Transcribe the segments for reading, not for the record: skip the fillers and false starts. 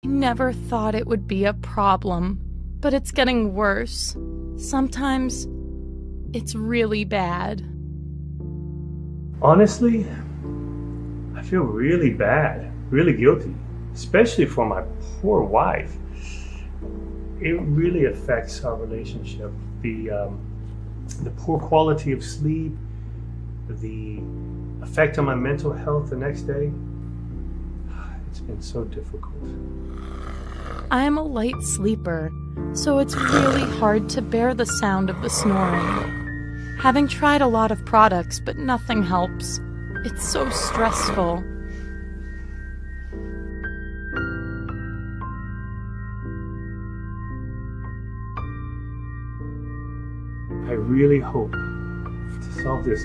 I never thought it would be a problem, but it's getting worse. Sometimes it's really bad. Honestly, I feel really bad, really guilty, especially for my poor wife. It really affects our relationship. The poor quality of sleep, the effect on my mental health the next day. It's been so difficult. I am a light sleeper, so it's really hard to bear the sound of the snoring. Having tried a lot of products, but nothing helps. It's so stressful. I really hope to solve this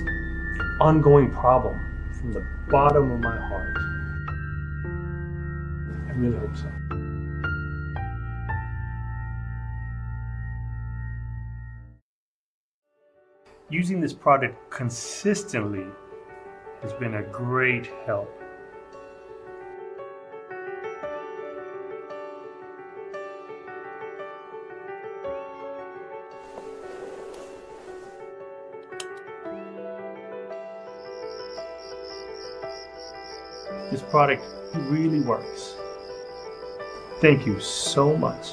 ongoing problem from the bottom of my heart. I really hope so. Using this product consistently has been a great help. This product really works. Thank you so much.